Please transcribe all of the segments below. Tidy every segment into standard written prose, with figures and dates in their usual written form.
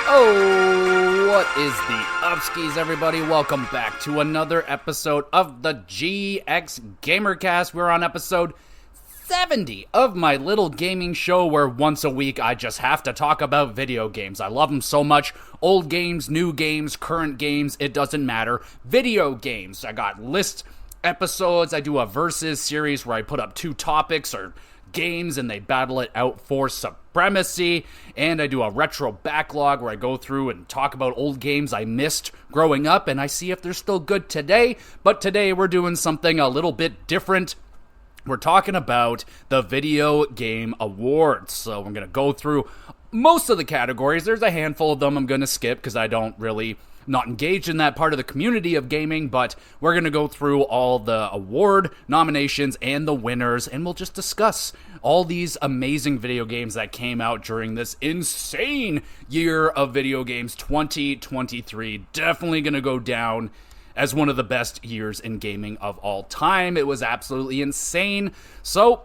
Oh, what is the upskis, everybody? Welcome back to another episode of the GXGamerCast. We're on episode 70 of my little gaming show where once a week I just have to talk about video games. I love them so much. Old games, new games, current games, it doesn't matter. Video games. I got list episodes. I do a versus series where I put up two topics or games and they battle it out for supremacy, and I do a retro backlog where I go through and talk about old games I missed growing up and I see if they're still good today. But today we're doing something a little bit different. We're talking about the Video Game Awards. So I'm going to go through most of the categories. There's a handful of them I'm going to skip because I don't really not engaged in that part of the community of gaming, but we're going to go through all the award nominations and the winners, and we'll just discuss all these amazing video games that came out during this insane year of video games. 2023 definitely going to go down as one of the best years in gaming of all time. It was absolutely insane. So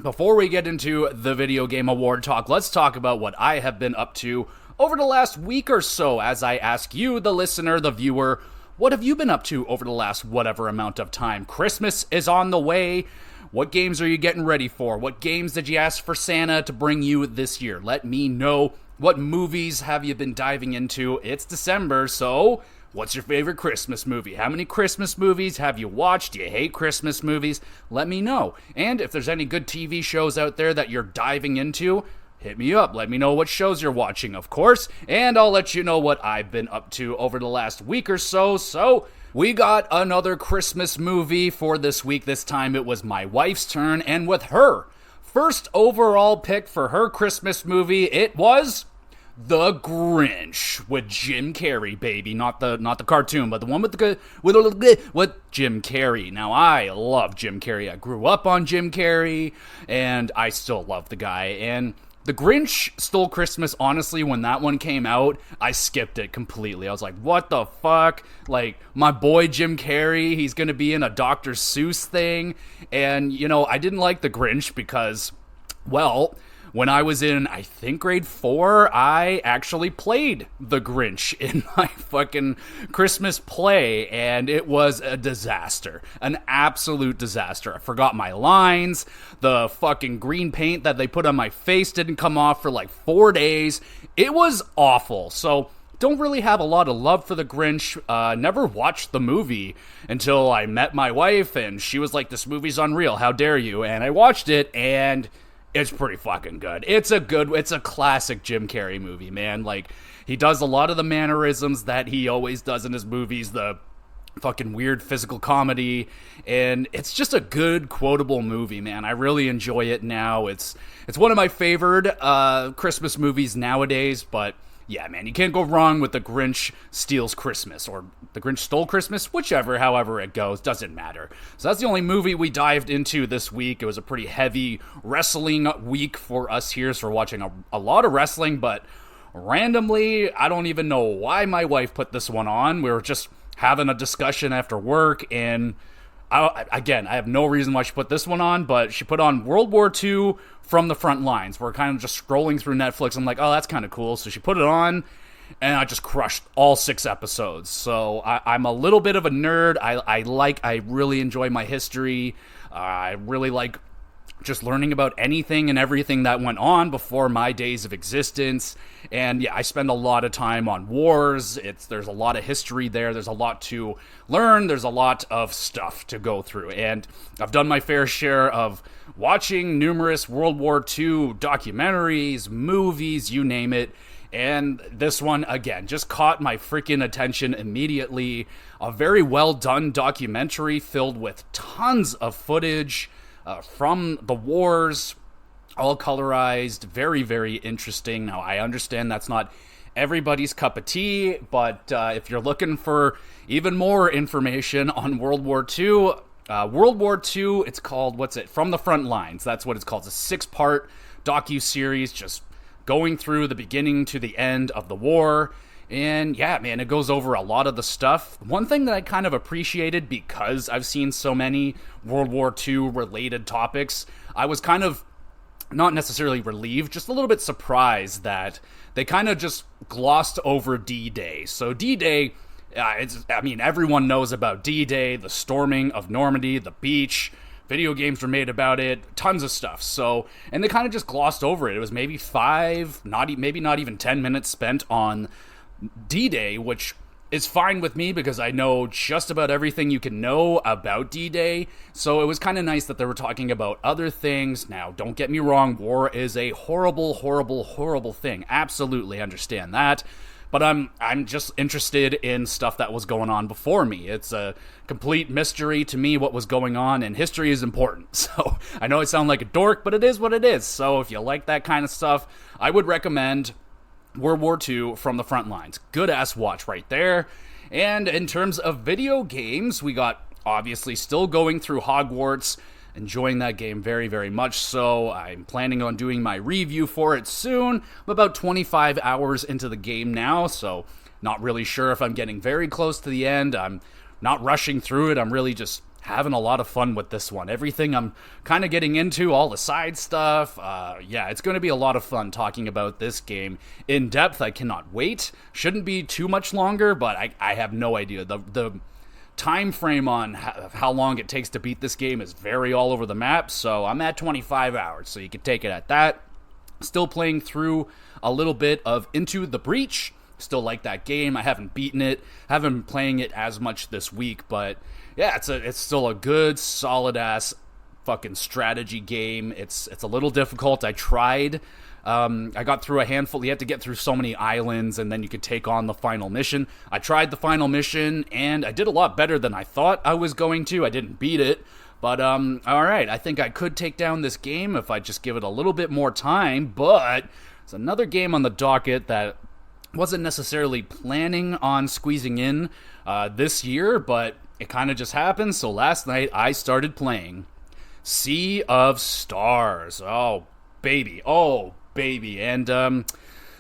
before we get into the Video Game Award talk, let's talk about what I have been up to over the last week or so, as I ask you, the listener, the viewer, what have you been up to over the last whatever amount of time? Christmas is on the way. What games are you getting ready for? What games did you ask for Santa to bring you this year? Let me know. What movies have you been diving into? It's December, so what's your favorite Christmas movie? How many Christmas movies have you watched? Do you hate Christmas movies? Let me know. And if there's any good TV shows out there that you're diving into, hit me up. Let me know what shows you're watching, of course, and I'll let you know what I've been up to over the last week or so. So, we got another Christmas movie for this week. This time it was my wife's turn, and with her first overall pick for her Christmas movie, it was The Grinch with Jim Carrey, baby. Not the cartoon, but the one with Jim Carrey. Now, I love Jim Carrey. I grew up on Jim Carrey, and I still love the guy. And The Grinch Stole Christmas, honestly, when that one came out, I skipped it completely. I was like, what the fuck? Like, my boy Jim Carrey, he's gonna be in a Dr. Seuss thing. And, you know, I didn't like The Grinch because, well, when I was in, I think, grade 4, I actually played The Grinch in my fucking Christmas play, and it was a disaster. An absolute disaster. I forgot my lines. The fucking green paint that they put on my face didn't come off for like 4 days. It was awful. So don't really have a lot of love for The Grinch. Never watched the movie until I met my wife, and she was like, this movie's unreal. How dare you? And I watched it, and it's pretty fucking good. It's a classic Jim Carrey movie, man. Like, he does a lot of the mannerisms that he always does in his movies, the fucking weird physical comedy, and it's just a good, quotable movie, man. I really enjoy it now. It's one of my favorite Christmas movies nowadays, but yeah, man, you can't go wrong with The Grinch Steals Christmas, or The Grinch Stole Christmas, however it goes, doesn't matter. So that's the only movie we dived into this week. It was a pretty heavy wrestling week for us here, so we're watching a lot of wrestling, but randomly, I don't even know why my wife put this one on. We were just having a discussion after work, and I have no reason why she put this one on, but she put on World War II From the Front Lines. We're kind of just scrolling through Netflix. I'm like, oh, that's kind of cool. So she put it on, and I just crushed all 6 episodes. So I'm a little bit of a nerd. I really enjoy my history. I really like just learning about anything and everything that went on before my days of existence. And yeah, I spend a lot of time on wars. There's a lot of history there. There's a lot to learn. There's a lot of stuff to go through. And I've done my fair share of watching numerous World War II documentaries, movies, you name it. And this one, again, just caught my freaking attention immediately. A very well done documentary filled with tons of footage from the wars, all colorized, very, very interesting. Now, I understand that's not everybody's cup of tea, but if you're looking for even more information on World War II, it's called, From the Front Lines. That's what it's called. It's a 6-part docu-series just going through the beginning to the end of the war. And yeah, man, it goes over a lot of the stuff. One thing that I kind of appreciated, because I've seen so many World War II related topics, I was kind of not necessarily relieved, just a little bit surprised that they kind of just glossed over D-Day. So D-Day, everyone knows about D-Day, the storming of Normandy, the beach. Video games were made about it, tons of stuff. So, and they kind of just glossed over it. It was maybe maybe not even 10 minutes spent on D-Day, which is fine with me because I know just about everything you can know about D-Day. So it was kind of nice that they were talking about other things. Now, don't get me wrong, war is a horrible, horrible, horrible thing. Absolutely understand that. But I'm just interested in stuff that was going on before me. It's a complete mystery to me what was going on, and history is important. So I know I sound like a dork, but it is what it is. So if you like that kind of stuff, I would recommend World War II from the front lines. Good ass watch right there. And in terms of video games, we got obviously still going through Hogwarts. Enjoying that game very, very much so. I'm planning on doing my review for it soon. I'm about 25 hours into the game now, so not really sure if I'm getting very close to the end. I'm not rushing through it. I'm really just having a lot of fun with this one. Everything I'm kind of getting into, all the side stuff. It's going to be a lot of fun talking about this game in depth. I cannot wait. Shouldn't be too much longer, but I have no idea. The time frame on how long it takes to beat this game is very all over the map, so I'm at 25 hours, so you can take it at that. Still playing through a little bit of Into the Breach. Still like that game. I haven't beaten it. Haven't been playing it as much this week, but yeah, it's still a good, solid-ass fucking strategy game. It's a little difficult. I tried. I got through a handful. You had to get through so many islands, and then you could take on the final mission. I tried the final mission, and I did a lot better than I thought I was going to. I didn't beat it, but alright. I think I could take down this game if I just give it a little bit more time, but it's another game on the docket that wasn't necessarily planning on squeezing in this year, but it kind of just happened, so last night I started playing Sea of Stars. Oh, baby. And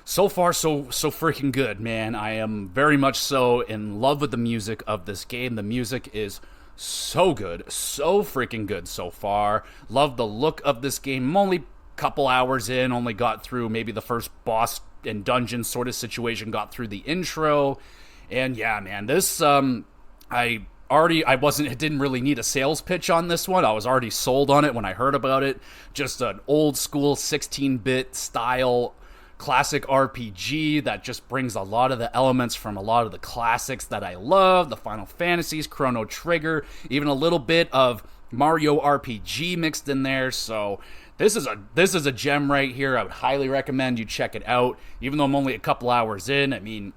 so far so freaking good, man. I am very much so in love with the music of this game. The music is so good, so freaking good so far. Love the look of this game. I'm only a couple hours in, only got through maybe the first boss and dungeon sort of situation, got through the intro. And yeah, man, this it didn't really need a sales pitch on this one. I was already sold on it when I heard about it. Just an old school 16-bit style classic RPG that just brings a lot of the elements from a lot of the classics that I love. The Final Fantasies, Chrono Trigger, even a little bit of Mario RPG mixed in there. So this is a gem right here. I would highly recommend you check it out. Even though I'm only a couple hours in, I mean,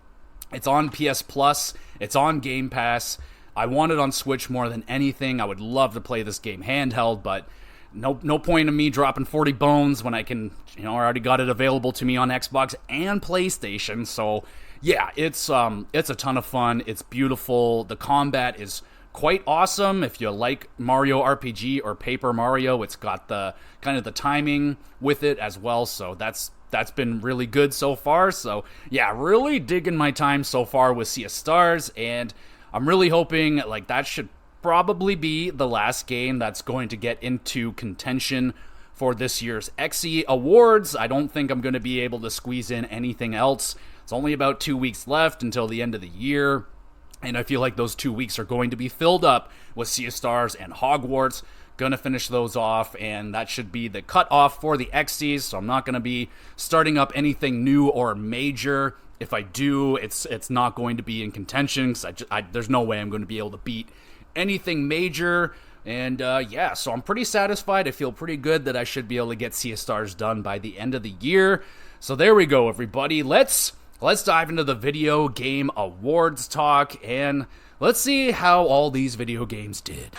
it's on PS Plus, it's on Game Pass. I want it on Switch more than anything. I would love to play this game handheld, but no point in me dropping 40 bones when I can, I already got it available to me on Xbox and PlayStation. So yeah, it's a ton of fun. It's beautiful. The combat is quite awesome. If you like Mario RPG or Paper Mario, it's got the kind of the timing with it as well. So that's been really good so far. So yeah, really digging my time so far with Sea of Stars, and I'm really hoping that should probably be the last game that's going to get into contention for this year's XE Awards. I don't think I'm going to be able to squeeze in anything else. It's only about 2 weeks left until the end of the year, and I feel like those 2 weeks are going to be filled up with Sea of Stars and Hogwarts. Gonna finish those off, and that should be the cutoff for the XEs, so I'm not going to be starting up anything new or major. If I do, it's not going to be in contention, because there's no way I'm going to be able to beat anything major. And so I'm pretty satisfied. I feel pretty good that I should be able to get Sea of Stars done by the end of the year. So there we go, everybody. Let's dive into the video game awards talk, and let's see how all these video games did.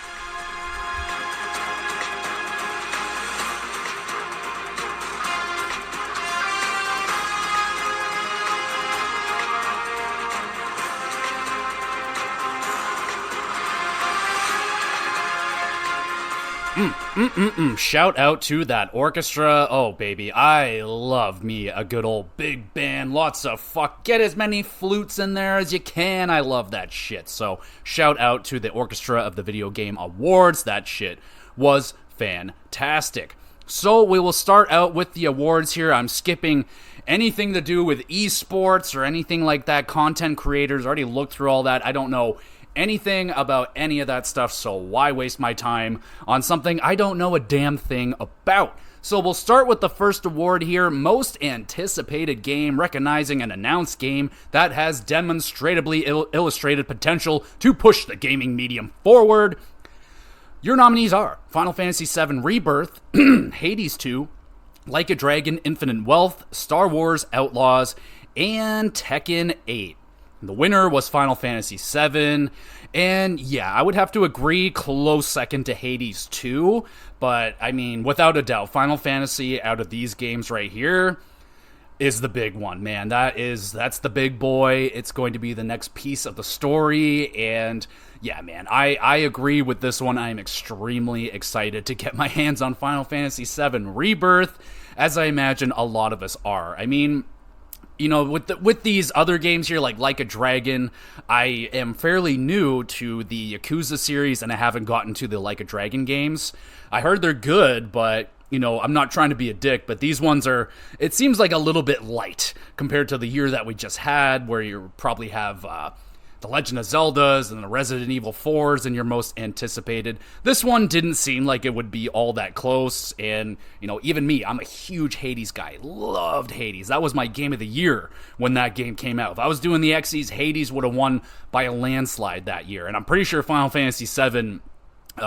Shout out to that orchestra. Oh, baby, I love me a good old big band. Lots of get as many flutes in there as you can. I love that shit. So, shout out to the orchestra of the Video Game Awards. That shit was fantastic. So we will start out with the awards here. I'm skipping anything to do with esports or anything like that. Content creators, already looked through all that. I don't know anything about any of that stuff, so why waste my time on something I don't know a damn thing about? So we'll start with the first award here, Most Anticipated Game, recognizing an announced game that has demonstrably illustrated potential to push the gaming medium forward. Your nominees are Final Fantasy VII Rebirth, Hades 2, Like a Dragon Infinite Wealth, Star Wars Outlaws, and Tekken 8. The winner was Final Fantasy VII, and yeah, I would have to agree, close second to Hades 2, but I mean, without a doubt, Final Fantasy out of these games right here is the big one, man. That's the big boy. It's going to be the next piece of the story, and yeah, man, I agree with this one. I'm extremely excited to get my hands on Final Fantasy VII Rebirth, as I imagine a lot of us are. I mean, you know, with these other games here, like a Dragon, I am fairly new to the Yakuza series, and I haven't gotten to the Like a Dragon games. I heard they're good, but, you know, I'm not trying to be a dick, but these ones are, it seems like a little bit light compared to the year that we just had, where you probably have the Legend of Zeldas and the Resident Evil 4s and your most anticipated. This one didn't seem like it would be all that close, and, you know, even me, I'm a huge Hades guy. Loved Hades. That was my game of the year when that game came out. If I was doing the Xyz, Hades would have won by a landslide that year, and I'm pretty sure Final Fantasy VII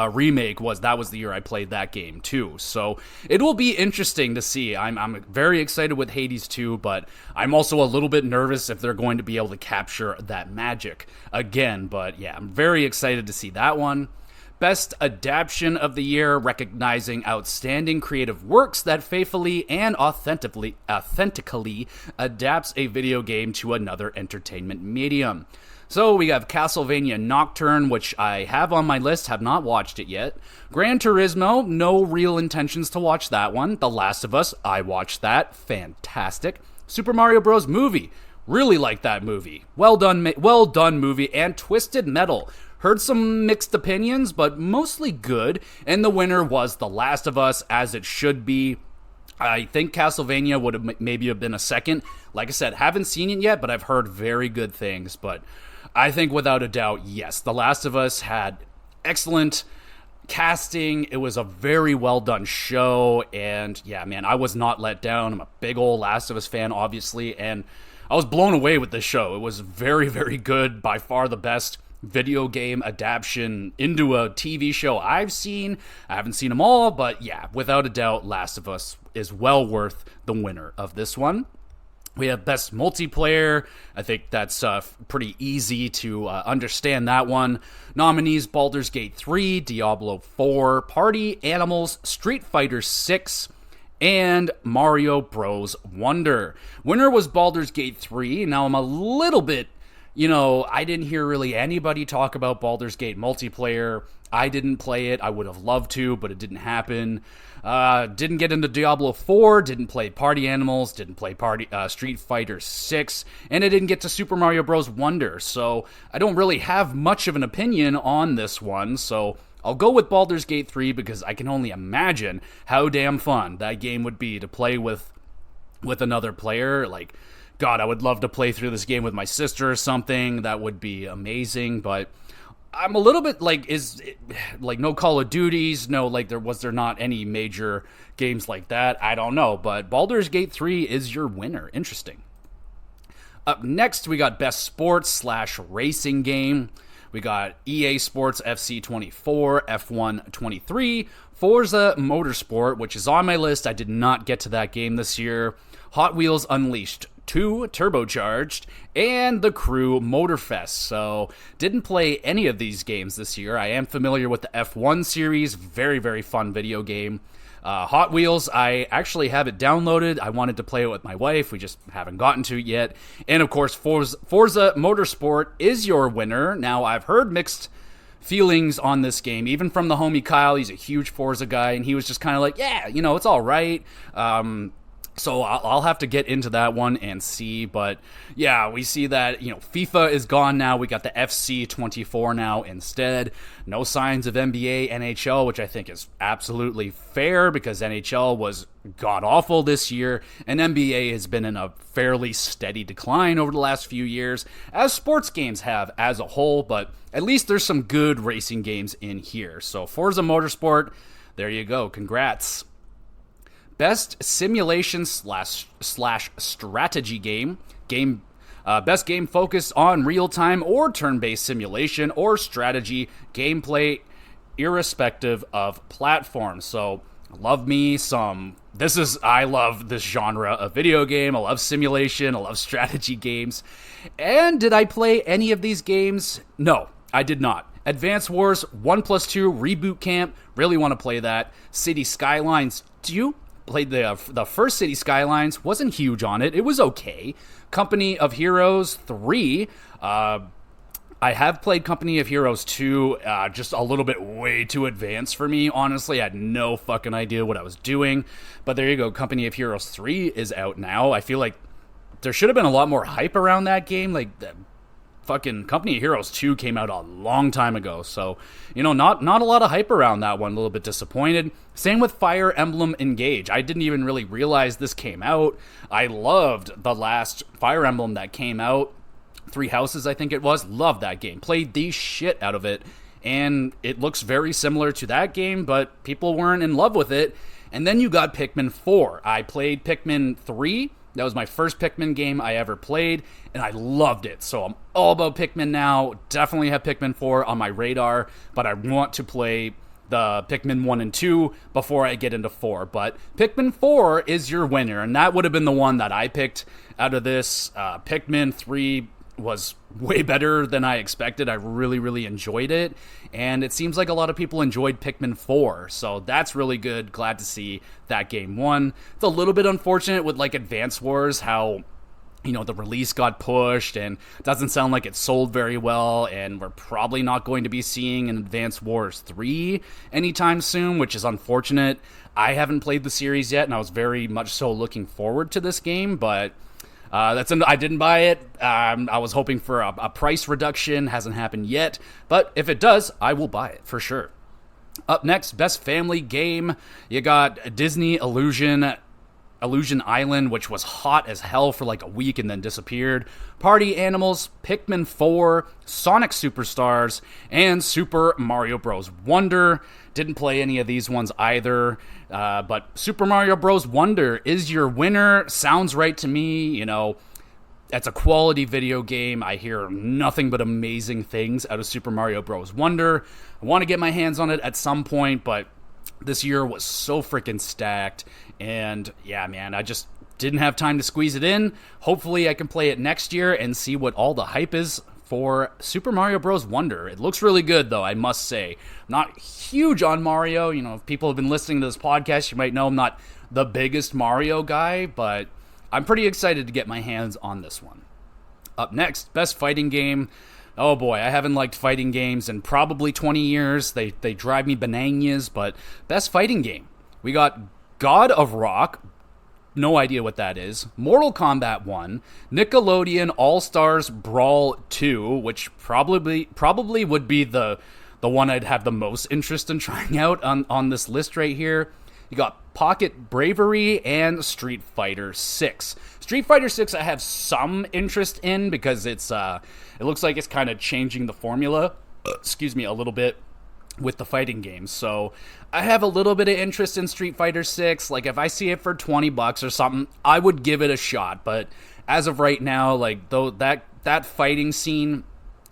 remake was the year I played that game too. So it will be interesting to see. I'm very excited with Hades 2, but I'm also a little bit nervous if they're going to be able to capture that magic again. But yeah, I'm very excited to see that one. Best Adaptation of the Year, recognizing outstanding creative works that faithfully and authentically adapts a video game to another entertainment medium. So we have Castlevania Nocturne, which I have on my list, have not watched it yet. Gran Turismo, no real intentions to watch that one. The Last of Us, I watched that, fantastic. Super Mario Bros. Movie, really like that movie. Well done movie. And Twisted Metal, heard some mixed opinions, but mostly good. And the winner was The Last of Us, as it should be. I think Castlevania would have maybe been a second. Like I said, haven't seen it yet, but I've heard very good things. But I think without a doubt, yes, The Last of Us had excellent casting. It was a very well done show, and yeah, man, I was not let down. I'm a big old Last of Us fan, obviously, and I was blown away with this show. It was very, very good, by far the best video game adaptation into a TV show I've seen. I haven't seen them all, but yeah, without a doubt, Last of Us is well worth the winner of this one. We have Best Multiplayer. I think that's pretty easy to understand that one. Nominees: Baldur's Gate 3, Diablo 4, Party Animals, Street Fighter 6, and Mario Bros. Wonder. Winner was Baldur's Gate 3. Now I'm a little bit, you know, I didn't hear really anybody talk about Baldur's Gate multiplayer. I didn't play it. I would have loved to, but it didn't happen. Didn't get into Diablo 4, didn't play Party Animals, didn't play Street Fighter 6, and I didn't get to Super Mario Bros. Wonder, so I don't really have much of an opinion on this one, so I'll go with Baldur's Gate 3 because I can only imagine how damn fun that game would be to play with another player. Like, God, I would love to play through this game with my sister or something. That would be amazing, but I'm a little bit like, no Call of Duties, no, like, was there not any major games like that? I don't know, but Baldur's Gate 3 is your winner. Interesting. Up next, we got Best Sports / Racing Game. We got EA Sports FC 24, F1 23, Forza Motorsport, which is on my list. I did not get to that game this year. Hot Wheels Unleashed 2 Turbocharged, and The Crew Motorfest. So, didn't play any of these games this year. I am familiar with the F1 series. Very, very fun video game. Hot Wheels, I actually have it downloaded. I wanted to play it with my wife. We just haven't gotten to it yet. And of course, Forza Motorsport is your winner. Now, I've heard mixed feelings on this game, even from the homie Kyle. He's a huge Forza guy, and he was just kind of like, yeah, you know, it's all right. So I'll have to get into that one and see, but yeah, we see that, FIFA is gone now. We got the FC24 now instead. No signs of NBA, NHL, which I think is absolutely fair because NHL was god-awful this year, and NBA has been in a fairly steady decline over the last few years, as sports games have as a whole, but at least there's some good racing games in here. So Forza Motorsport, there you go. Congrats. Best simulation slash strategy game. Best game focused on real-time or turn-based simulation or strategy gameplay, irrespective of platform. So, love me some. I love this genre of video game. I love simulation. I love strategy games. And did I play any of these games? No, I did not. Advance Wars 1+2 Reboot Camp. Really want to play that. City Skylines 2. Played the first City Skylines, wasn't huge on it. It was okay. Company of Heroes 3. I have played Company of Heroes 2, just a little bit way too advanced for me. Honestly, I had no fucking idea what I was doing. But there you go. Company of Heroes 3 is out now. I feel like there should have been a lot more hype around that game. Like, fucking Company of Heroes 2 came out a long time ago, so, not a lot of hype around that one. A little bit disappointed. Same with Fire Emblem Engage. I didn't even really realize this came out. I loved the last Fire Emblem that came out. Three Houses, I think it was. Loved that game. Played the shit out of it, and it looks very similar to that game, but people weren't in love with it. And then you got Pikmin 4. I played Pikmin 3. That was my first Pikmin game I ever played, and I loved it. So I'm all about Pikmin now. Definitely have Pikmin 4 on my radar, but I want to play the Pikmin 1 and 2 before I get into 4. But Pikmin 4 is your winner, and that would have been the one that I picked out of this. Pikmin 3 was way better than I expected. I really, really enjoyed it, and it seems like a lot of people enjoyed Pikmin 4, so that's really good. Glad to see that game won. It's a little bit unfortunate with, Advance Wars, how, the release got pushed, and doesn't sound like it sold very well, and we're probably not going to be seeing an Advance Wars 3 anytime soon, which is unfortunate. I haven't played the series yet, and I was very much so looking forward to this game, but I didn't buy it. I was hoping for a price reduction. Hasn't happened yet. But if it does, I will buy it for sure. Up next, Best Family Game. You got Disney Illusion Island, which was hot as hell for a week and then disappeared. Party Animals, Pikmin 4, Sonic Superstars, and Super Mario Bros. Wonder. Didn't play any of these ones either, but Super Mario Bros. Wonder is your winner. Sounds right to me. It's a quality video game. I hear nothing but amazing things out of Super Mario Bros. Wonder. I want to get my hands on it at some point, but this year was so freaking stacked, and yeah, man, I just didn't have time to squeeze it in. Hopefully I can play it next year and see what all the hype is for Super Mario Bros. Wonder. It looks really good, though, I must say. Not huge on Mario. If people have been listening to this podcast, you might know I'm not the biggest Mario guy, but I'm pretty excited to get my hands on this one. Up next, Best Fighting Game. Oh boy, I haven't liked fighting games in probably 20 years. They drive me bananas, but Best Fighting Game. We got God of Rock. No idea what that is. Mortal Kombat 1, Nickelodeon All-Stars Brawl 2, which probably would be the one I'd have the most interest in trying out on this list right here. You got Pocket Bravery and Street Fighter 6. Street Fighter 6 I have some interest in because it looks like it's kind of changing the formula, a little bit with the fighting games. So I have a little bit of interest in Street Fighter 6. If I see it for $20 or something, I would give it a shot. But as of right now, that fighting scene,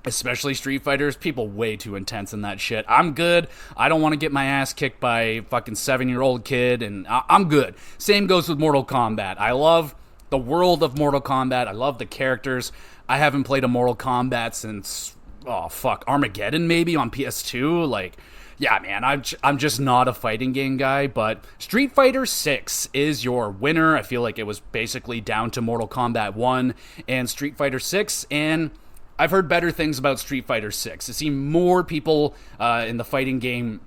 especially Street Fighters, people way too intense in that shit. I'm good. I don't want to get my ass kicked by a fucking 7-year-old kid, and I'm good. Same goes with Mortal Kombat. I love the world of Mortal Kombat. I love the characters. I haven't played a Mortal Kombat since Armageddon maybe on PS2. Yeah, man, I'm just not a fighting game guy, but Street Fighter 6 is your winner. I feel like it was basically down to Mortal Kombat 1 and Street Fighter 6, and I've heard better things about Street Fighter 6. I see more people in the fighting game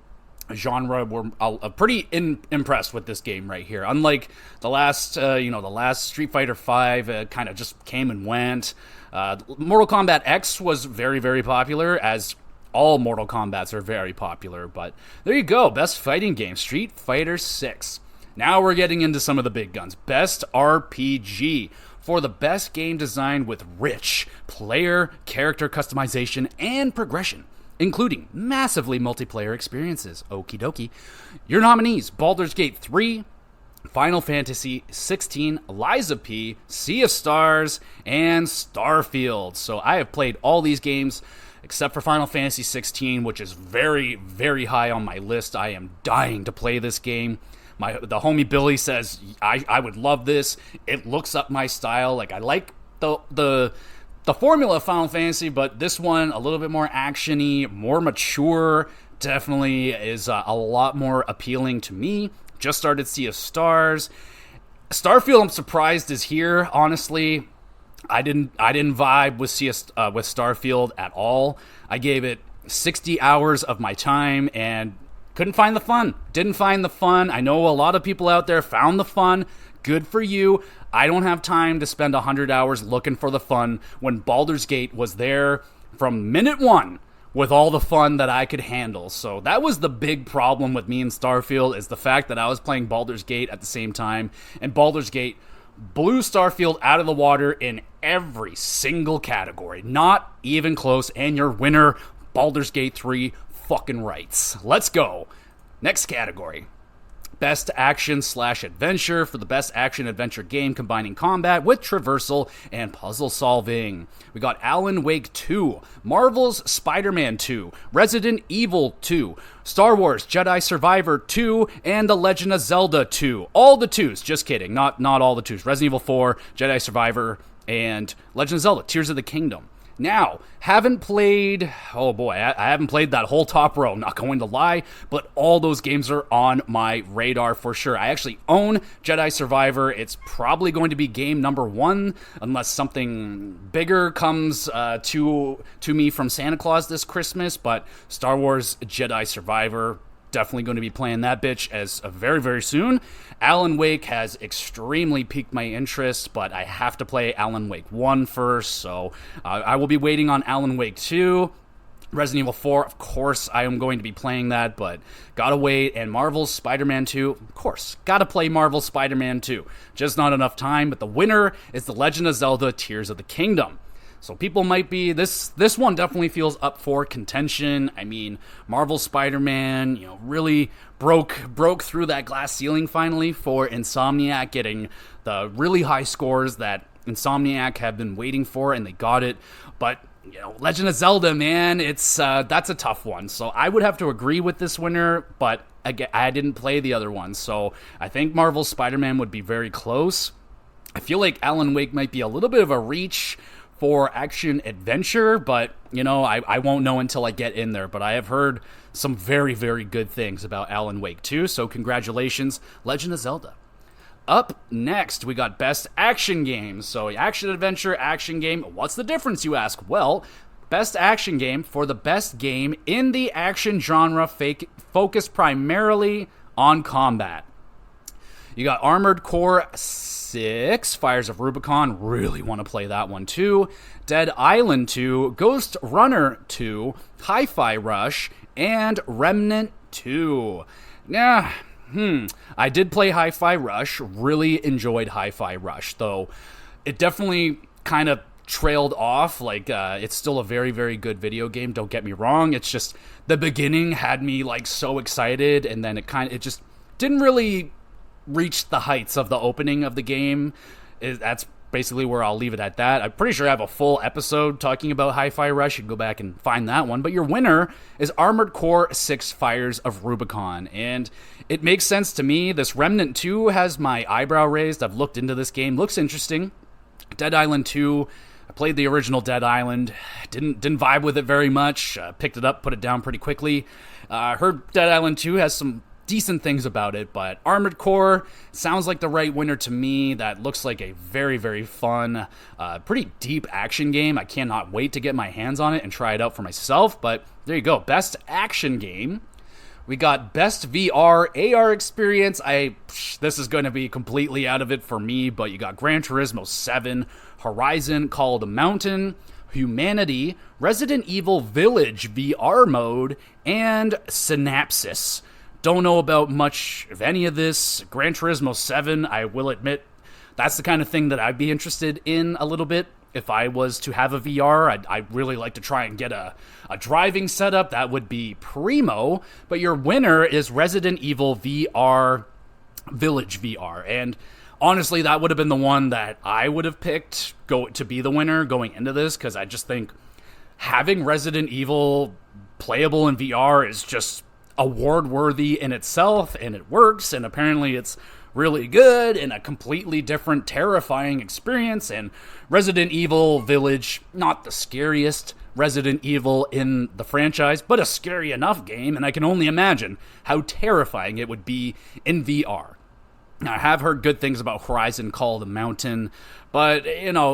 genre were pretty impressed with this game right here. Unlike the last, the last Street Fighter V kind of just came and went. Mortal Kombat X was very, very popular, as all Mortal Kombats are very popular. But there you go, best fighting game, Street Fighter 6. Now we're getting into some of the big guns. Best RPG. For the best game design with rich player character customization and progression, including massively multiplayer experiences. Okie dokie. Your nominees: Baldur's Gate 3, Final Fantasy 16, Lies of P, Sea of Stars, and Starfield. So I have played all these games except for Final Fantasy 16, which is very, very high on my list. I am dying to play this game. The homie Billy says I would love this. It looks up my style. Like, I like the formula of Final Fantasy, but this one a little bit more actiony, more mature. Definitely is a lot more appealing to me. Just started Sea of Stars. Starfield, I'm surprised is here. Honestly, I didn't vibe with with Starfield at all. I gave it 60 hours of my time and couldn't find the fun. Didn't find the fun. I know a lot of people out there found the fun. Good for you. I don't have time to spend 100 hours looking for the fun when Baldur's Gate was there from minute one with all the fun that I could handle. So that was the big problem with me and Starfield, is the fact that I was playing Baldur's Gate at the same time, and Baldur's Gate blew Starfield out of the water in every single category. Not even close. And your winner, Baldur's Gate 3, fucking rights. Let's go. Next category. Best action/adventure. For the best action-adventure game combining combat with traversal and puzzle solving, we got Alan Wake 2, Marvel's Spider-Man 2, Resident Evil 2, Star Wars Jedi Survivor 2, and The Legend of Zelda 2. All the twos. Just kidding. Not all the twos. Resident Evil 4, Jedi Survivor, and Legend of Zelda Tears of the Kingdom. Now, haven't played, oh boy, I haven't played that whole top row, not going to lie, but all those games are on my radar for sure. I actually own Jedi Survivor. It's probably going to be game number 1, unless something bigger comes to me from Santa Claus this Christmas, but Star Wars Jedi Survivor, definitely going to be playing that bitch as very, very soon. Alan Wake has extremely piqued my interest, but I have to play Alan Wake 1 first, so I will be waiting on Alan Wake 2. Resident Evil 4, of course, I am going to be playing that, but gotta wait. And Marvel's Spider-Man 2, of course, gotta play Marvel's Spider-Man 2. Just not enough time, but the winner is The Legend of Zelda Tears of the Kingdom. So people might be, this one definitely feels up for contention. I mean, Marvel Spider-Man, really broke through that glass ceiling finally for Insomniac, getting the really high scores that Insomniac have been waiting for, and they got it. But Legend of Zelda, man, that's a tough one. So I would have to agree with this winner, but again, I didn't play the other one, so I think Marvel's Spider-Man would be very close. I feel like Alan Wake might be a little bit of a reach for action adventure, but I won't know until I get in there. But I have heard some very, very good things about Alan Wake 2, so congratulations, Legend of Zelda. Up next, we got best action games. So action adventure, action game. What's the difference, you ask? Well, best action game for the best game in the action genre focused primarily on combat. You got Armored Core 6, Fires of Rubicon, really want to play that one too. Dead Island 2, Ghost Runner 2, Hi-Fi Rush, and Remnant 2. I did play Hi-Fi Rush, really enjoyed Hi-Fi Rush, though it definitely kind of trailed off. It's still a very, very good video game, don't get me wrong. It's just the beginning had me so excited, and then it just didn't really reach the heights of the opening of the game. That's basically where I'll leave it at that. I'm pretty sure I have a full episode talking about Hi-Fi Rush. You can go back and find that one. But your winner is Armored Core 6 Fires of Rubicon. And it makes sense to me. This Remnant 2 has my eyebrow raised. I've looked into this game. Looks interesting. Dead Island 2, I played the original Dead Island. Didn't vibe with it very much. Picked it up, put it down pretty quickly. Heard Dead Island 2 has some decent things about it, but Armored Core sounds like the right winner to me. That looks like a very, very fun, pretty deep action game. I cannot wait to get my hands on it and try it out for myself, but there you go. Best action game. We got Best VR AR Experience. This is going to be completely out of it for me, but you got Gran Turismo 7, Horizon Call of the Mountain, Humanity, Resident Evil Village VR mode, and Synapsis. Don't know about much of any of this. Gran Turismo 7, I will admit, that's the kind of thing that I'd be interested in a little bit. If I was to have a VR, I'd really like to try and get a driving setup. That would be primo. But your winner is Resident Evil VR Village VR. And honestly, that would have been the one that I would have picked to be the winner going into this, because I just think having Resident Evil playable in VR is just award-worthy in itself, and it works, and apparently it's really good and a completely different, terrifying experience. And Resident Evil Village, not the scariest Resident Evil in the franchise, but a scary enough game, and I can only imagine how terrifying it would be in VR. Now, I have heard good things about Horizon Call of the Mountain, but,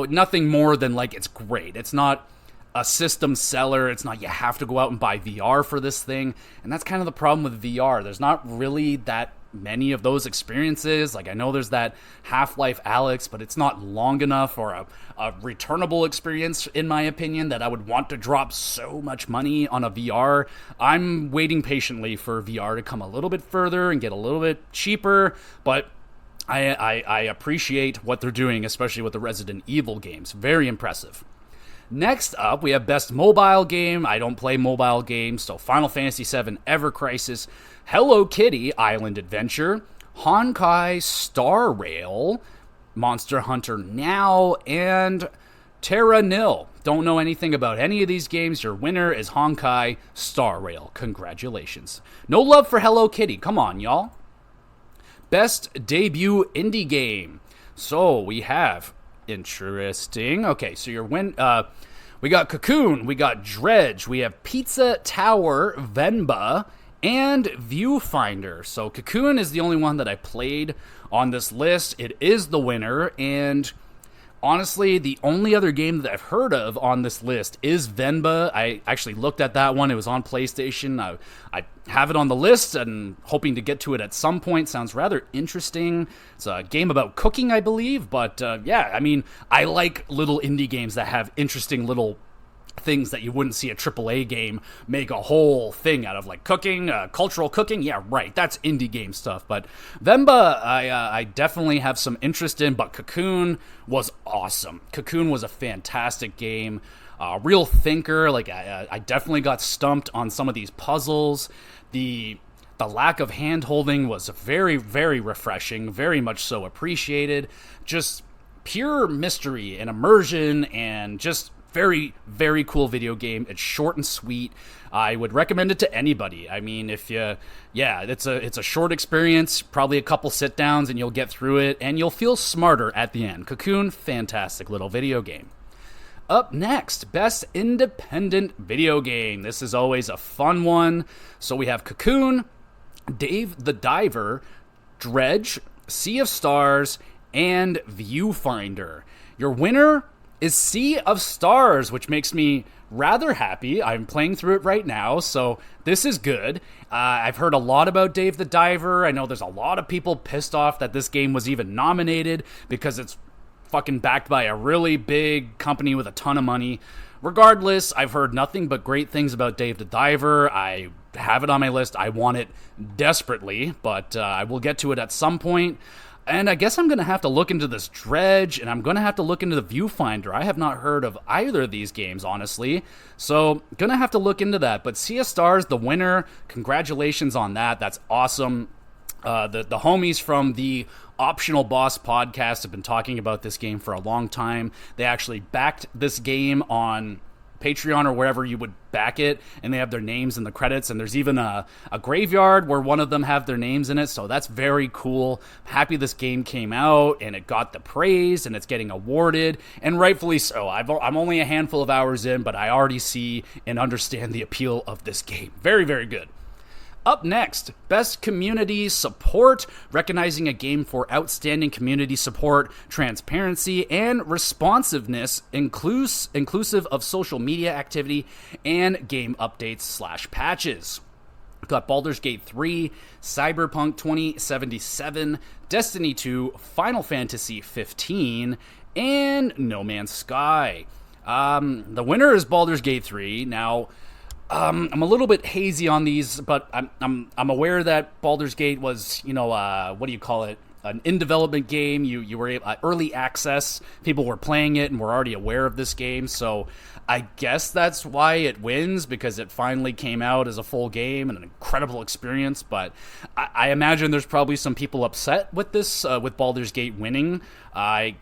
nothing more than, it's great. It's not a system seller. It's not you have to go out and buy VR for this thing, and that's kind of the problem with VR. There's not really that many of those experiences. I know there's that Half-Life Alyx, but it's not long enough or a returnable experience, in my opinion, that I would want to drop so much money on a VR. I'm waiting patiently for VR to come a little bit further and get a little bit cheaper, but I appreciate what they're doing, especially with the Resident Evil games. Very impressive. Next up, we have Best Mobile Game. I don't play mobile games, so Final Fantasy VII Ever Crisis, Hello Kitty Island Adventure, Honkai Star Rail, Monster Hunter Now, and Terra Nil. Don't know anything about any of these games. Your winner is Honkai Star Rail. Congratulations. No love for Hello Kitty. Come on, y'all. Best Debut Indie Game. So we have... Interesting. Okay, so your we got Cocoon, we got Dredge, we have Pizza Tower, Venba, and Viewfinder. So Cocoon is the only one that I played on this list. It is the winner, and honestly, the only other game that I've heard of on this list is Venba. I actually looked at that one. It was on PlayStation. I have it on the list and hoping to get to it at some point. Sounds rather interesting. It's a game about cooking, I believe. But I like little indie games that have interesting little things that you wouldn't see a AAA game make a whole thing out of, like cooking, cultural cooking. Yeah, right. That's indie game stuff. But Venba, I definitely have some interest in, but Cocoon was awesome. Cocoon was a fantastic game. Real thinker. I definitely got stumped on some of these puzzles. The lack of hand-holding was very, very refreshing. Very much so appreciated. Just pure mystery and immersion, and just very, very cool video game. It's short and sweet. I would recommend it to anybody. I mean, it's a short experience, probably a couple sit downs, and you'll get through it, and you'll feel smarter at the end. Cocoon, fantastic little video game. Up next, Best Independent Video Game. This is always a fun one. So we have Cocoon, Dave the Diver, Dredge, Sea of Stars, and Viewfinder. Your winner is Sea of Stars, which makes me rather happy. I'm playing through it right now, so this is good. I've heard a lot about Dave the Diver. I know there's a lot of people pissed off that this game was even nominated because it's fucking backed by a really big company with a ton of money. Regardless, I've heard nothing but great things about Dave the Diver. I have it on my list. I want it desperately, but I will get to it at some point. And I guess I'm going to have to look into this Dredge, and I'm going to have to look into the Viewfinder. I have not heard of either of these games, honestly. So, going to have to look into that. But Sea of Stars, the winner, congratulations on that. That's awesome. The homies from the Optional Boss podcast have been talking about this game for a long time. They actually backed this game on Patreon or wherever you would back it, and they have their names in the credits, and there's even a graveyard where one of them have their names in it, so that's very cool. I'm happy this game came out, and it got the praise, and it's getting awarded, and rightfully so. I'm only a handful of hours in, but I already see and understand the appeal of this game. Very, very good. Up next, Best Community Support, recognizing a game for outstanding community support, transparency, and responsiveness, inclusive of social media activity and game updates / patches. Got Baldur's Gate 3, Cyberpunk 2077, Destiny 2, Final Fantasy 15, and No Man's Sky. The winner is Baldur's Gate 3. Now, I'm a little bit hazy on these, but I'm aware that Baldur's Gate was, what do you call it? An in-development game. You were early access. People were playing it and were already aware of this game, so I guess that's why it wins, because it finally came out as a full game and an incredible experience. But I imagine there's probably some people upset with this, with Baldur's Gate winning. I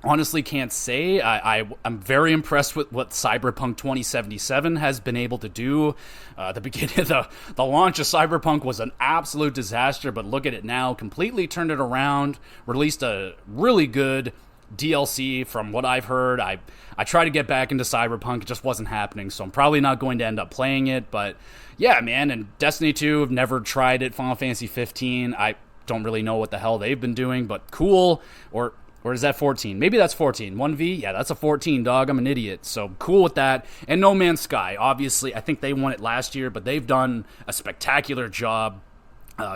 honestly can't say. I'm very impressed with what Cyberpunk 2077 has been able to do. The beginning of the launch of Cyberpunk was an absolute disaster, but look at it now, completely turned it around, released a really good DLC from what I've heard. I tried to get back into Cyberpunk, it just wasn't happening, so I'm probably not going to end up playing it. But yeah, man, and Destiny 2, I've never tried it. Final Fantasy 15, I don't really know what the hell they've been doing, but cool. Or is that 14? Maybe that's 14. 1V? Yeah, that's a 14, dog. I'm an idiot. So cool with that. And No Man's Sky. Obviously, I think they won it last year, but they've done a spectacular job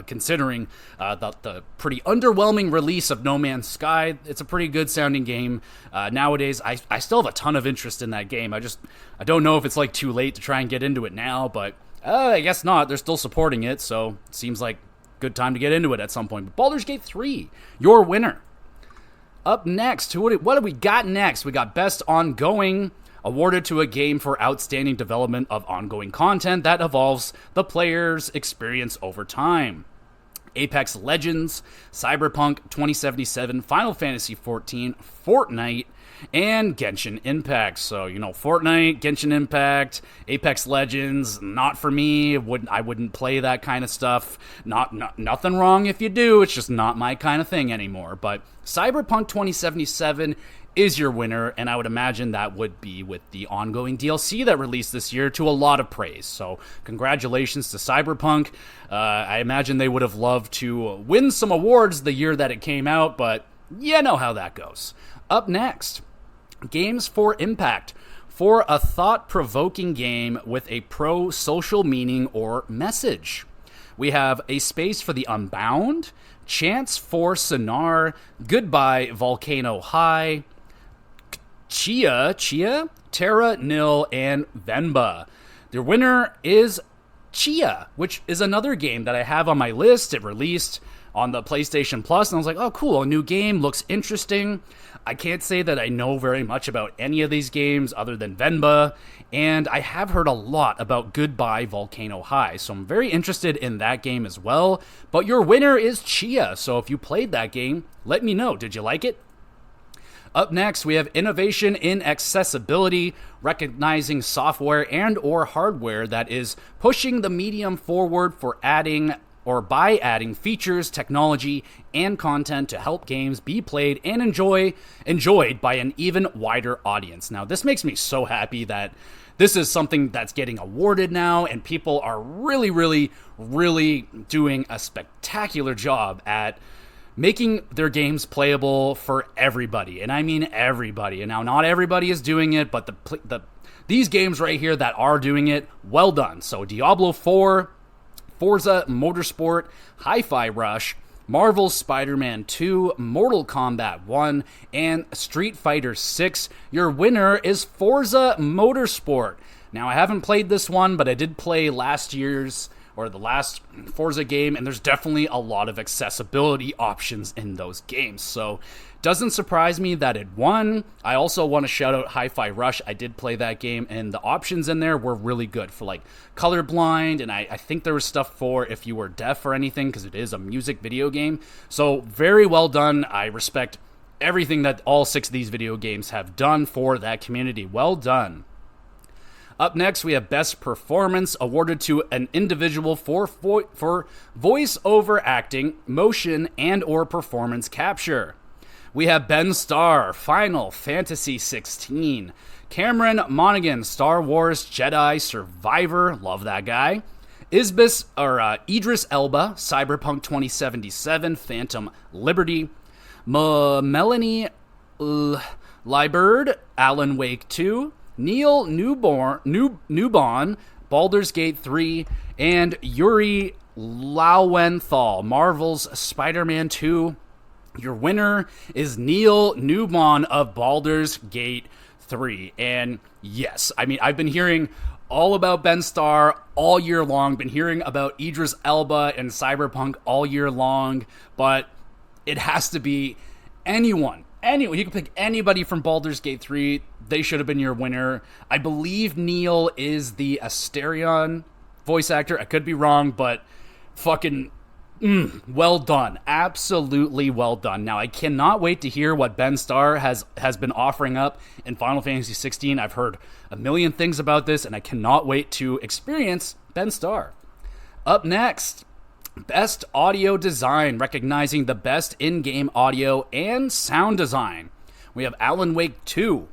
considering the pretty underwhelming release of No Man's Sky. It's a pretty good sounding game. Nowadays, I still have a ton of interest in that game. I don't know if it's like too late to try and get into it now, but I guess not. They're still supporting it, so it seems like a good time to get into it at some point. But Baldur's Gate 3, your winner. Up next, what do we got next? We got Best Ongoing, awarded to a game for outstanding development of ongoing content that evolves the player's experience over time. Apex Legends, Cyberpunk 2077, Final Fantasy 14, Fortnite, and Genshin Impact. So, Fortnite, Genshin Impact, Apex Legends, not for me. I wouldn't play that kind of stuff. Nothing wrong if you do. It's just not my kind of thing anymore. But Cyberpunk 2077 is your winner, and I would imagine that would be with the ongoing DLC that released this year to a lot of praise. So congratulations to Cyberpunk. I imagine they would have loved to win some awards the year that it came out, but you know how that goes. Up next, Games for Impact, for a thought-provoking game with a pro-social meaning or message. We have A Space for the Unbound, Chance for Sonar, Goodbye Volcano High, Chia, Terra Nil, and Venba. The winner is Chia, which is another game that I have on my list. It released on the PlayStation Plus, and I was like, oh, cool, a new game, looks interesting. I can't say that I know very much about any of these games other than Venba, and I have heard a lot about Goodbye Volcano High, so I'm very interested in that game as well. But your winner is Chia, so if you played that game, let me know. Did you like it? Up next, we have Innovation in Accessibility, recognizing software and or hardware that is pushing the medium forward for adding features, technology, and content to help games be played and enjoyed by an even wider audience. Now, this makes me so happy that this is something that's getting awarded now, and people are really, really, really doing a spectacular job at making their games playable for everybody. And I mean everybody. And now, not everybody is doing it, but these games right here that are doing it, well done. So Diablo 4, Forza Motorsport, Hi-Fi Rush, Marvel's Spider-Man 2, Mortal Kombat 1, and Street Fighter 6. Your winner is Forza Motorsport. Now, I haven't played this one, but I did play the last Forza game, and there's definitely a lot of accessibility options in those games. So, doesn't surprise me that it won. I also want to shout out Hi-Fi Rush. I did play that game, and the options in there were really good for like colorblind, and I think there was stuff for if you were deaf or anything, because it is a music video game. So very well done. I respect everything that all 6 of these video games have done for that community. Well done. Up next, we have Best Performance, awarded to an individual for voice-over acting, motion, and or performance capture. We have Ben Starr, Final Fantasy 16. Cameron Monaghan, Star Wars Jedi Survivor, love that guy. Idris Elba, Cyberpunk 2077, Phantom Liberty. Melanie Liburd, Alan Wake 2. Neil Newborn, Baldur's Gate 3, and Yuri Lowenthal, Marvel's Spider-Man 2. Your winner is Neil Newman of Baldur's Gate 3. And yes, I mean, I've been hearing all about Ben Starr all year long, been hearing about Idris Elba and Cyberpunk all year long, but it has to be anyone. You can pick anybody from Baldur's Gate 3. They should have been your winner. I believe Neil is the Asterion voice actor. I could be wrong, but fucking well done. Absolutely well done. Now, I cannot wait to hear what Ben Starr has been offering up in Final Fantasy 16. I've heard a million things about this, and I cannot wait to experience Ben Starr. Up next, Best Audio Design, recognizing the best in-game audio and sound design. We have Alan Wake 2,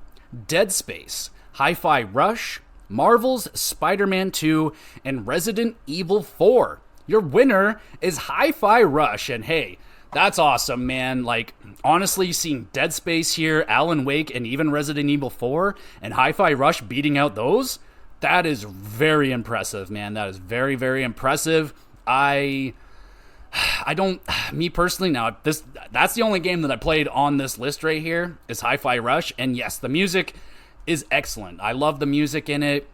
Dead Space, Hi-Fi Rush, Marvel's Spider-Man 2, and Resident Evil 4. Your winner is Hi-Fi Rush, and hey, that's awesome, man. Like, honestly, seeing Dead Space here, Alan Wake, and even Resident Evil 4, and Hi-Fi Rush beating out those, that is very impressive, man. That is very, very impressive. I don't, me personally, now, that's the only game that I played on this list right here, is Hi-Fi Rush, and yes, the music is excellent. I love the music in it,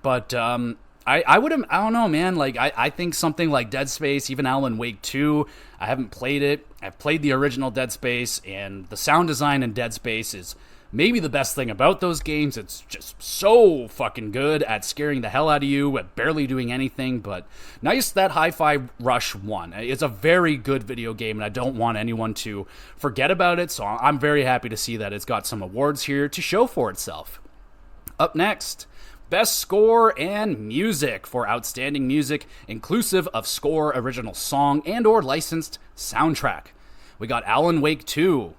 but, I don't know, man, like, I think something like Dead Space, even Alan Wake 2, I haven't played it. I've played the original Dead Space, and the sound design in Dead Space is maybe the best thing about those games. It's just so fucking good at scaring the hell out of you, at barely doing anything, but nice that Hi-Fi Rush won. It's a very good video game, and I don't want anyone to forget about it, so I'm very happy to see that it's got some awards here to show for itself. Up next, Best Score and Music for Outstanding Music, inclusive of score, original song, and or licensed soundtrack. We got Alan Wake 2,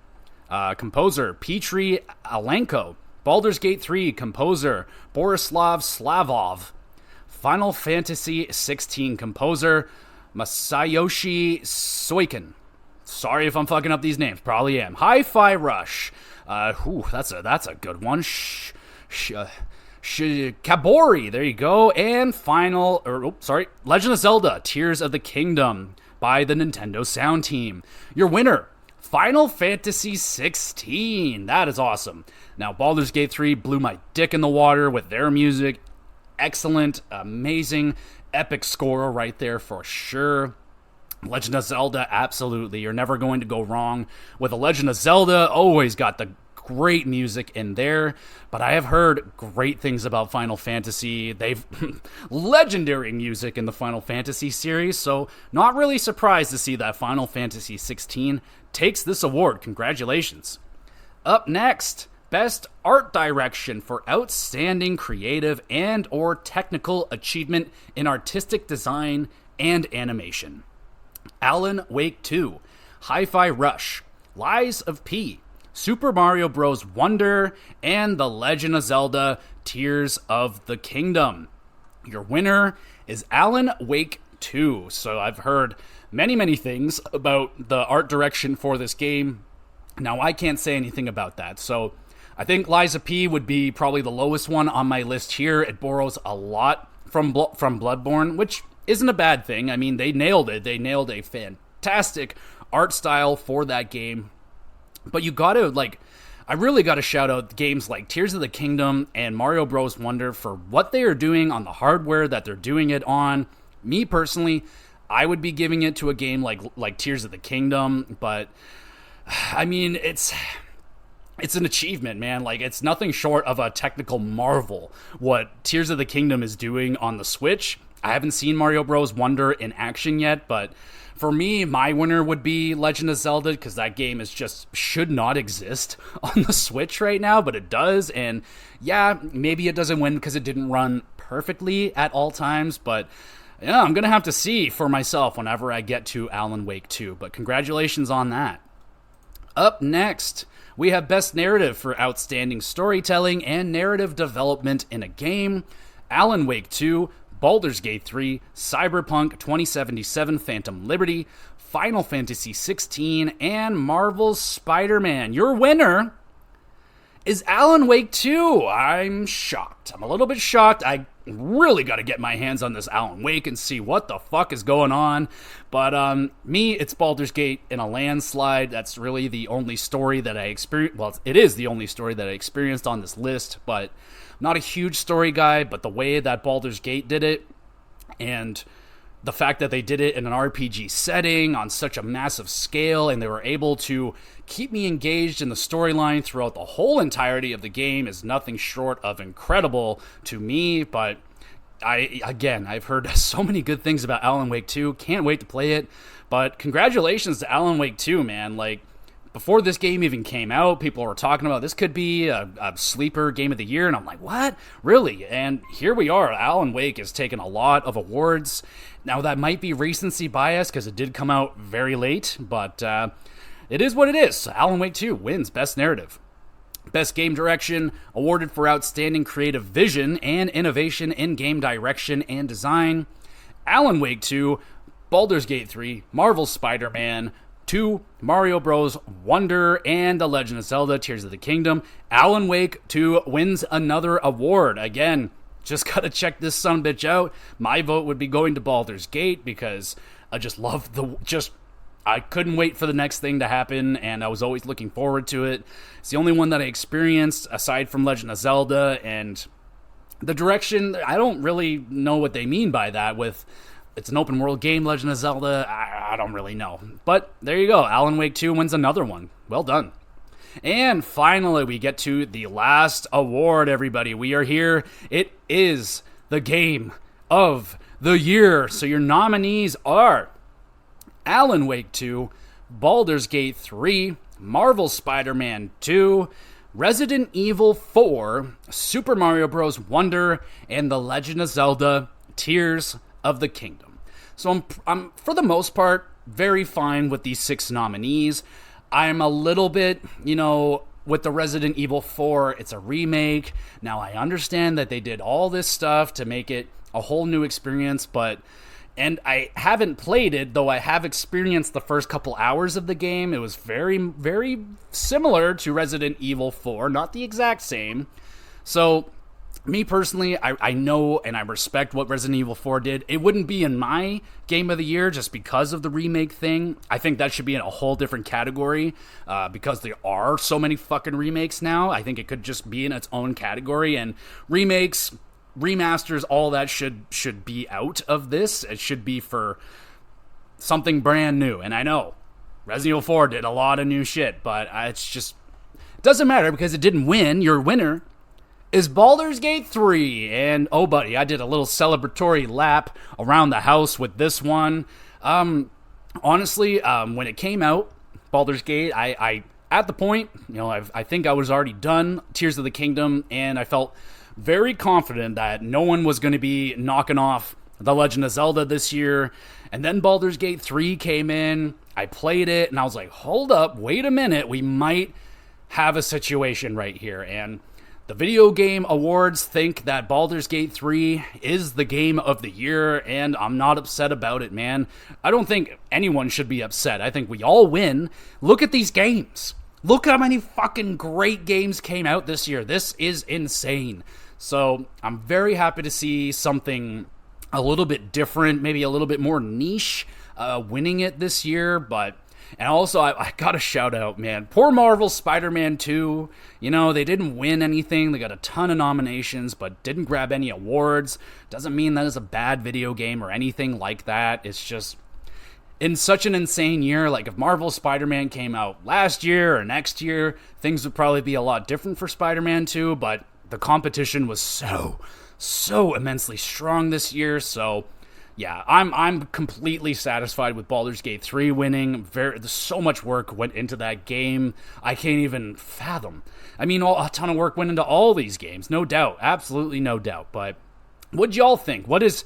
composer Petri Alenko. Baldur's Gate 3, composer Borislav Slavov. Final Fantasy 16, composer Masayoshi Soikin. Sorry if I'm fucking up these names, probably am. Hi-Fi Rush. That's a good one. Kabori, there you go. And Legend of Zelda, Tears of the Kingdom by the Nintendo Sound Team. Your winner, Final Fantasy 16. That is awesome. Now, Baldur's Gate 3 blew my dick in the water with their music. Excellent, amazing, epic score right there for sure. Legend of Zelda, absolutely. You're never going to go wrong with a Legend of Zelda. Always got the great music in there, but I have heard great things about Final Fantasy. They've legendary music in the Final Fantasy series, so not really surprised to see that Final Fantasy 16 takes this award. Congratulations. Up next, Best Art Direction for Outstanding Creative and or Technical Achievement in Artistic Design and Animation. Alan Wake 2, Hi-Fi Rush, Lies of P, Super Mario Bros. Wonder, and The Legend of Zelda, Tears of the Kingdom. Your winner is Alan Wake 2. So I've heard many things about the art direction for this game. Now, I can't say anything about that. So I think Lies of P would be probably the lowest one on my list here. It borrows a lot from Bloodborne, which isn't a bad thing. I mean, they nailed it. They nailed a fantastic art style for that game. But you gotta, I really gotta shout out games like Tears of the Kingdom and Mario Bros. Wonder for what they are doing on the hardware that they're doing it on. Me, personally, I would be giving it to a game like Tears of the Kingdom, but, I mean, it's an achievement, man. Like, it's nothing short of a technical marvel what Tears of the Kingdom is doing on the Switch. I haven't seen Mario Bros. Wonder in action yet, but for me, my winner would be Legend of Zelda, because that game should not exist on the Switch right now, but it does, and yeah, maybe it doesn't win because it didn't run perfectly at all times, but yeah, I'm gonna have to see for myself whenever I get to Alan Wake 2, but congratulations on that. Up next, we have Best Narrative for Outstanding Storytelling and Narrative Development in a Game, Alan Wake 2, Baldur's Gate 3, Cyberpunk 2077 Phantom Liberty, Final Fantasy 16, and Marvel's Spider-Man. Your winner is Alan Wake 2. I'm shocked. I'm a little bit shocked. really got to get my hands on this Alan Wake and see what the fuck is going on. But me, it's Baldur's Gate in a landslide. That's really the only story that I experienced. Well, it is the only story that I experienced on this list, but I'm not a huge story guy. But the way that Baldur's Gate did it, and the fact that they did it in an RPG setting on such a massive scale, and they were able to keep me engaged in the storyline throughout the whole entirety of the game, is nothing short of incredible to me. But I've heard so many good things about Alan Wake 2. Can't wait to play it. But congratulations to Alan Wake 2, man. Like, before this game even came out, people were talking about this could be a sleeper game of the year, and I'm like, what? Really? And here we are. Alan Wake has taken a lot of awards. Now, that might be recency bias because it did come out very late, but it is what it is. Alan Wake 2 wins Best Narrative. Best Game Direction, awarded for outstanding creative vision and innovation in game direction and design. Alan Wake 2, Baldur's Gate 3, Marvel's Spider-Man 2, Mario Bros. Wonder, and The Legend of Zelda Tears of the Kingdom. Alan Wake 2 wins another award. Again, just gotta check this sumbitch out. My vote would be going to Baldur's Gate because I just love I couldn't wait for the next thing to happen, and I was always looking forward to it. It's the only one that I experienced aside from Legend of Zelda, and the direction, I don't really know what they mean by that with it's an open world game, Legend of Zelda. I don't really know. But there you go. Alan Wake 2 wins another one. Well done. And finally, we get to the last award, everybody. We are here. It is the Game of the Year. So your nominees are Alan Wake 2, Baldur's Gate 3, Marvel's Spider-Man 2, Resident Evil 4, Super Mario Bros. Wonder, and The Legend of Zelda Tears of the Kingdom. So I'm for the most part very fine with these 6 nominees. I'm a little bit, with the Resident Evil 4, it's a remake. Now I understand that they did all this stuff to make it a whole new experience, and I haven't played it, though I have experienced the first couple hours of the game. It was very, very similar to Resident Evil 4, not the exact same. So me personally, I know and I respect what Resident Evil 4 did. It wouldn't be in my Game of the Year just because of the remake thing. I think that should be in a whole different category because there are so many fucking remakes now. I think it could just be in its own category, and remakes, remasters, all that should be out of this. It should be for something brand new. And I know Resident Evil 4 did a lot of new shit, but it doesn't matter because it didn't win. Your winner is Baldur's Gate 3. And, oh, buddy, I did a little celebratory lap around the house with this one. Honestly, when it came out, Baldur's Gate, I at the point, I think I was already done Tears of the Kingdom, and I felt very confident that no one was going to be knocking off The Legend of Zelda this year. And then Baldur's Gate 3 came in, I played it, and I was like, hold up, wait a minute, we might have a situation right here. And the Video Game Awards think that Baldur's Gate 3 is the Game of the Year, and I'm not upset about it, man. I don't think anyone should be upset. I think we all win. Look at these games. Look how many fucking great games came out this year. This is insane. So I'm very happy to see something a little bit different, maybe a little bit more niche, winning it this year, and also, I gotta shout out, man, poor Marvel's Spider-Man 2, they didn't win anything, they got a ton of nominations, but didn't grab any awards. Doesn't mean that it's a bad video game or anything like that. It's just, in such an insane year, like if Marvel's Spider-Man came out last year or next year, things would probably be a lot different for Spider-Man 2, but the competition was so immensely strong this year, so yeah, I'm completely satisfied with Baldur's Gate 3 winning. So much work went into that game. I can't even fathom. I mean, a ton of work went into all these games, no doubt, absolutely no doubt. But what'd y'all think? What is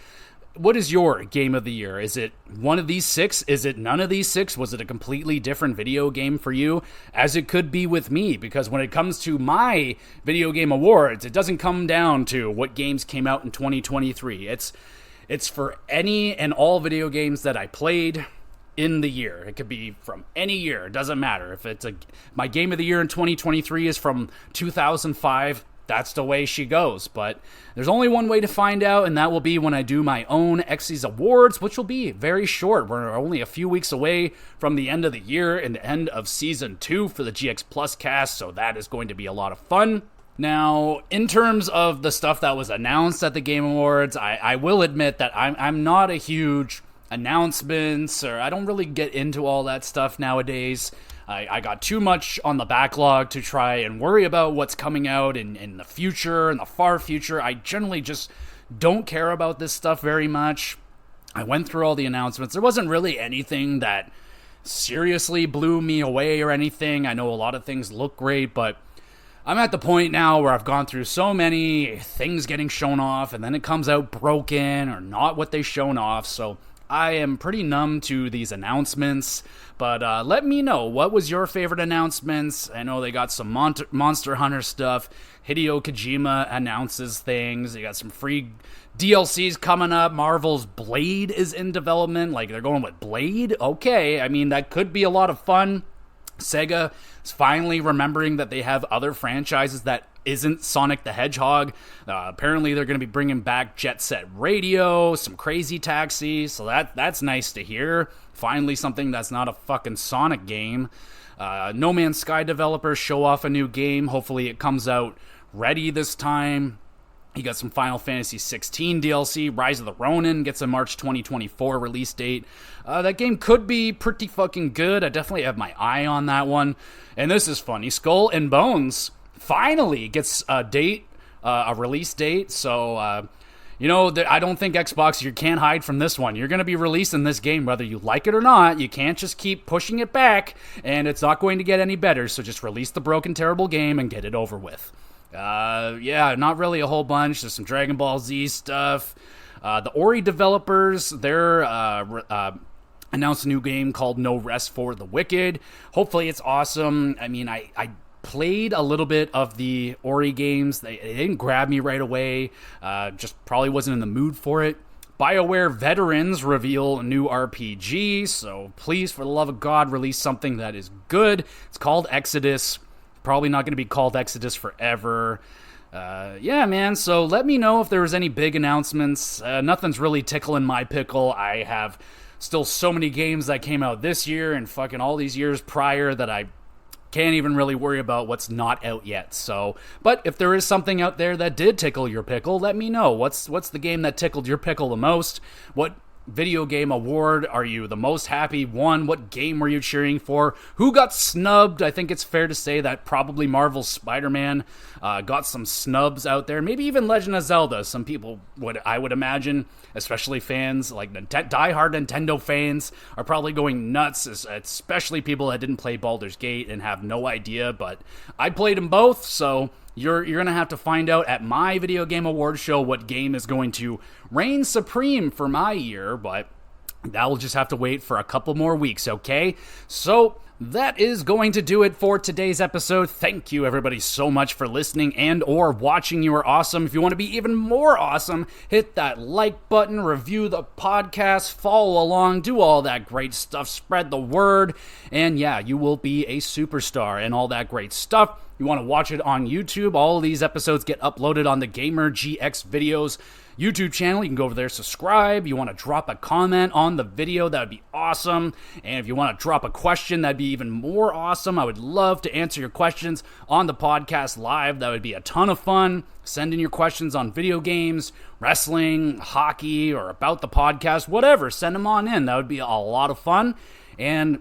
your Game of the Year? Is it one of these 6? Is it none of these 6? Was it a completely different video game for you? As it could be with me, because when it comes to my Video Game Awards, it doesn't come down to what games came out in 2023. It's for any and all video games that I played in the year. It could be from any year. It doesn't matter. If my Game of the Year in 2023 is from 2005, that's the way she goes. But there's only one way to find out, and that will be when I do my own Xyz Awards, which will be very short. We're only a few weeks away from the end of the year and the end of Season 2 for the GX Plus cast, so that is going to be a lot of fun. Now, in terms of the stuff that was announced at the Game Awards, I will admit that I'm not a huge announcements, or I don't really get into all that stuff nowadays. I got too much on the backlog to try and worry about what's coming out in the future, in the far future. I generally just don't care about this stuff very much. I went through all the announcements. There wasn't really anything that seriously blew me away or anything. I know a lot of things look great, but I'm at the point now where I've gone through so many things getting shown off, and then it comes out broken or not what they've shown off, so I am pretty numb to these announcements. But let me know, what was your favorite announcements? I know they got some Monster Hunter stuff. Hideo Kojima announces things. They got some free DLCs coming up. Marvel's Blade is in development. Like, they're going with Blade? Okay, I mean, that could be a lot of fun. Sega is finally remembering that they have other franchises that isn't Sonic the Hedgehog. Apparently they're going to be bringing back Jet Set Radio, some Crazy Taxi, so that's nice to hear. Finally something that's not a fucking Sonic game. No Man's Sky developers show off a new game. Hopefully it comes out ready this time. You got some Final Fantasy 16 DLC. Rise of the Ronin gets a March 2024 release date. That game could be pretty fucking good. I definitely have my eye on that one. And this is funny. Skull and Bones finally gets a release date. So, I don't think Xbox, you can't hide from this one. You're going to be releasing this game whether you like it or not. You can't just keep pushing it back, and it's not going to get any better. So just release the broken, terrible game and get it over with. Not really a whole bunch. There's some Dragon Ball Z stuff. The Ori developers, they're announced a new game called No Rest for the Wicked. Hopefully it's awesome. I mean, I played a little bit of the Ori games. They didn't grab me right away. Just probably wasn't in the mood for it. BioWare veterans reveal a new RPG, so please, for the love of God, release something that is good. It's called Exodus. Probably not going to be called Exodus forever. Man, so let me know if there was any big announcements. Nothing's really tickling my pickle. I have still so many games that came out this year and fucking all these years prior that I can't even really worry about what's not out yet. So, but if there is something out there that did tickle your pickle, let me know. What's the game that tickled your pickle the most? What video game award are you the most happy won? What game were you cheering for? Who got snubbed? I think it's fair to say that probably Marvel's Spider-Man got some snubs out there. Maybe even Legend of Zelda. Some people I would imagine, especially fans like diehard Nintendo fans, are probably going nuts, especially people that didn't play Baldur's Gate and have no idea. But I played them both, so You're going to have to find out at my Video Game Awards show what game is going to reign supreme for my year, but that will just have to wait for a couple more weeks, okay? So that is going to do it for today's episode. Thank you, everybody, so much for listening and or watching. You are awesome. If you want to be even more awesome, hit that like button, review the podcast, follow along, do all that great stuff, spread the word, and yeah, you will be a superstar and all that great stuff. You want to watch it on YouTube, all of these episodes get uploaded on the Gamer GX Videos YouTube channel. You can go over there, subscribe. You want to drop a comment on the video, that would be awesome. And if you want to drop a question, that'd be even more awesome. I would love to answer your questions on the podcast live. That would be a ton of fun. Send in your questions on video games, wrestling, hockey, or about the podcast, whatever. Send them on in. That would be a lot of fun. And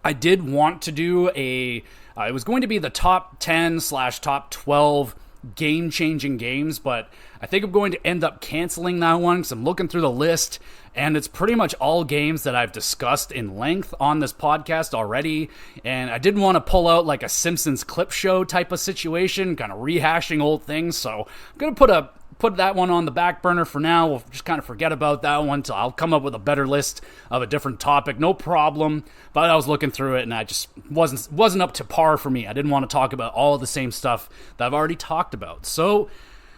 I did want to do it was going to be the top 10/top 12 game-changing games, but I think I'm going to end up canceling that one because I'm looking through the list, and it's pretty much all games that I've discussed in length on this podcast already, and I didn't want to pull out like a Simpsons clip show type of situation, kind of rehashing old things, so I'm going to put that one on the back burner for now. We'll just kind of forget about that one till I'll come up with a better list of a different topic, no problem. But I was looking through it and I just wasn't up to par for me. I didn't want to talk about all of the same stuff that I've already talked about. So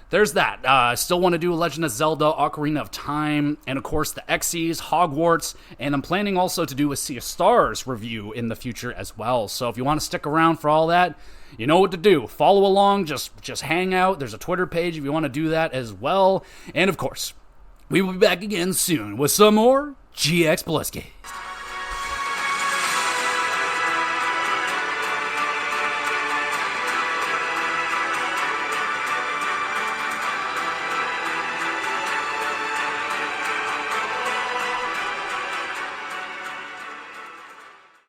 there's that. I still want to do Legend of Zelda, Ocarina of Time, and of course the Xyz, Hogwarts, and I'm planning also to do a Sea of Stars review in the future as well. So if you want to stick around for all that, you know what to do. Follow along, just hang out. There's a Twitter page if you want to do that as well. And of course, we will be back again soon with some more GX Plus games.